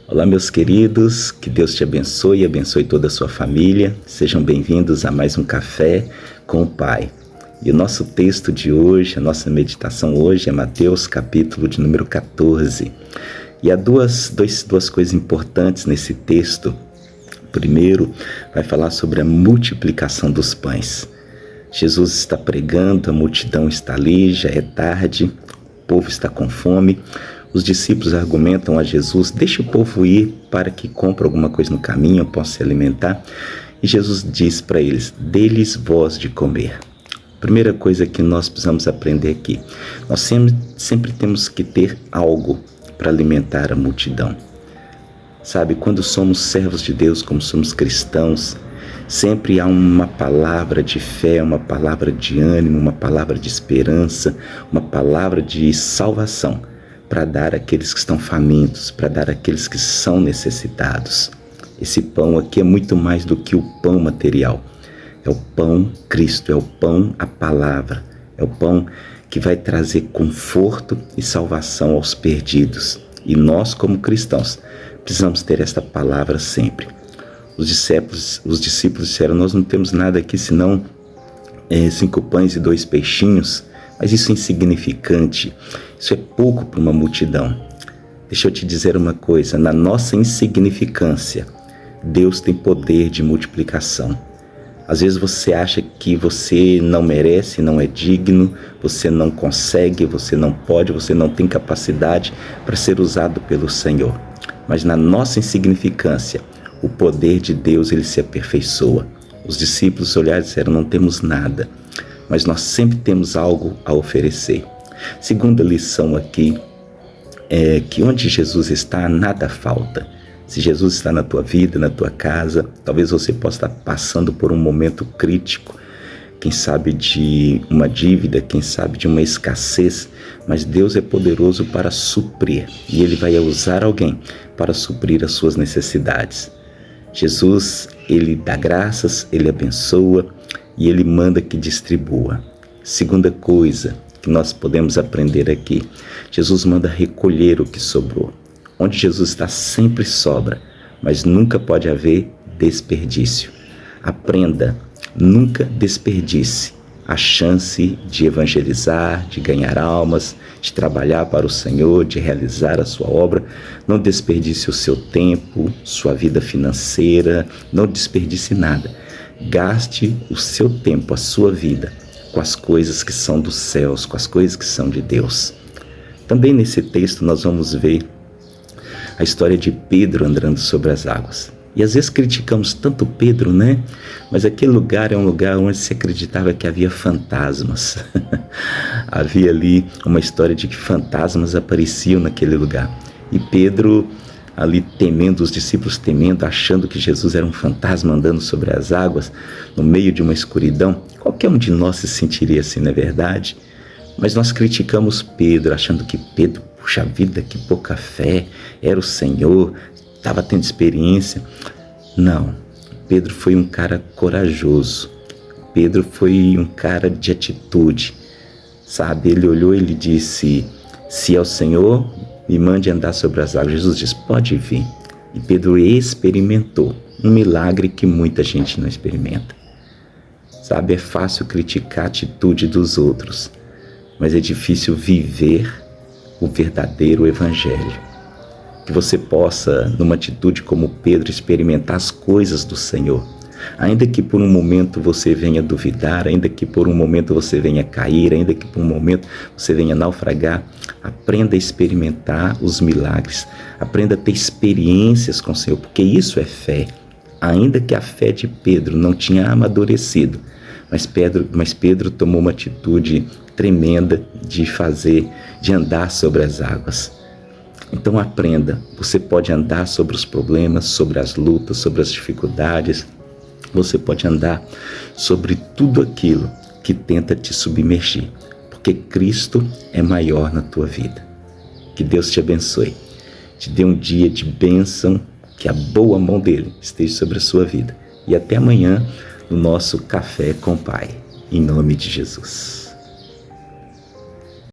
Olá, meus queridos, que Deus te abençoe e abençoe toda a sua família. Sejam bem-vindos a mais um Café com o Pai. E o nosso texto de hoje, a nossa meditação hoje é Mateus, capítulo de número 14. E há duas coisas importantes nesse texto. Primeiro, vai falar sobre a multiplicação dos pães. Jesus está pregando, a multidão está ali, já é tarde, o povo está com fome. Os discípulos argumentam a Jesus: deixa o povo ir para que compre alguma coisa no caminho, possa se alimentar. E Jesus diz para eles: dê-lhes vós de comer. Primeira coisa que nós precisamos aprender aqui: nós sempre temos que ter algo para alimentar a multidão. Sabe, quando somos servos de Deus, como somos cristãos, sempre há uma palavra de fé, uma palavra de ânimo, uma palavra de esperança, uma palavra de salvação para dar àqueles que estão famintos, para dar àqueles que são necessitados. Esse pão aqui é muito mais do que o pão material. É o pão Cristo, é o pão, a palavra, é o pão que vai trazer conforto e salvação aos perdidos. E nós, como cristãos, precisamos ter esta palavra sempre. Os discípulos disseram: nós não temos nada aqui senão 5 pães e 2 peixinhos. Mas isso é insignificante, isso é pouco para uma multidão. Deixa eu te dizer uma coisa: na nossa insignificância, Deus tem poder de multiplicação. Às vezes você acha que você não merece, não é digno, você não consegue, você não pode, você não tem capacidade para ser usado pelo Senhor. Mas na nossa insignificância, o poder de Deus ele se aperfeiçoa. Os discípulos olharam e disseram: não temos nada, mas nós sempre temos algo a oferecer. Segunda lição aqui é que onde Jesus está, nada falta. Se Jesus está na tua vida, na tua casa, talvez você possa estar passando por um momento crítico, quem sabe de uma dívida, quem sabe de uma escassez, mas Deus é poderoso para suprir e Ele vai usar alguém para suprir as suas necessidades. Jesus, Ele dá graças, Ele abençoa e Ele manda que distribua. Segunda coisa que nós podemos aprender aqui: Jesus manda recolher o que sobrou. Onde Jesus está sempre sobra, mas nunca pode haver desperdício. Aprenda, nunca desperdice a chance de evangelizar, de ganhar almas, de trabalhar para o Senhor, de realizar a sua obra. Não desperdice o seu tempo, sua vida financeira, não desperdice nada. Gaste o seu tempo, a sua vida, com as coisas que são dos céus, com as coisas que são de Deus. Também nesse texto nós vamos ver a história de Pedro andando sobre as águas. E às vezes criticamos tanto Pedro, né? Mas aquele lugar é um lugar onde se acreditava que havia fantasmas. Havia ali uma história de que fantasmas apareciam naquele lugar. E Pedro ali temendo, os discípulos temendo, achando que Jesus era um fantasma andando sobre as águas, no meio de uma escuridão. Qualquer um de nós se sentiria assim, não é verdade? Mas nós criticamos Pedro, achando que Pedro, puxa vida, que pouca fé, era o Senhor, estava tendo experiência. Não, Pedro foi um cara corajoso, Pedro foi um cara de atitude, sabe? Ele olhou e ele disse: se é o Senhor, me mande andar sobre as águas. Jesus disse: pode vir. E Pedro experimentou um milagre que muita gente não experimenta. Sabe, é fácil criticar a atitude dos outros, mas é difícil viver o verdadeiro evangelho. Que você possa, numa atitude como Pedro, experimentar as coisas do Senhor. Ainda que por um momento você venha duvidar, ainda que por um momento você venha cair, ainda que por um momento você venha naufragar, aprenda a experimentar os milagres, aprenda a ter experiências com o Senhor, porque isso é fé. Ainda que a fé de Pedro não tinha amadurecido, mas Pedro tomou uma atitude tremenda de andar sobre as águas. Então aprenda, você pode andar sobre os problemas, sobre as lutas, sobre as dificuldades, você pode andar sobre tudo aquilo que tenta te submergir, porque Cristo é maior na tua vida. Que Deus te abençoe, te dê um dia de bênção, que a boa mão dele esteja sobre a sua vida. E até amanhã no nosso Café com o Pai, em nome de Jesus.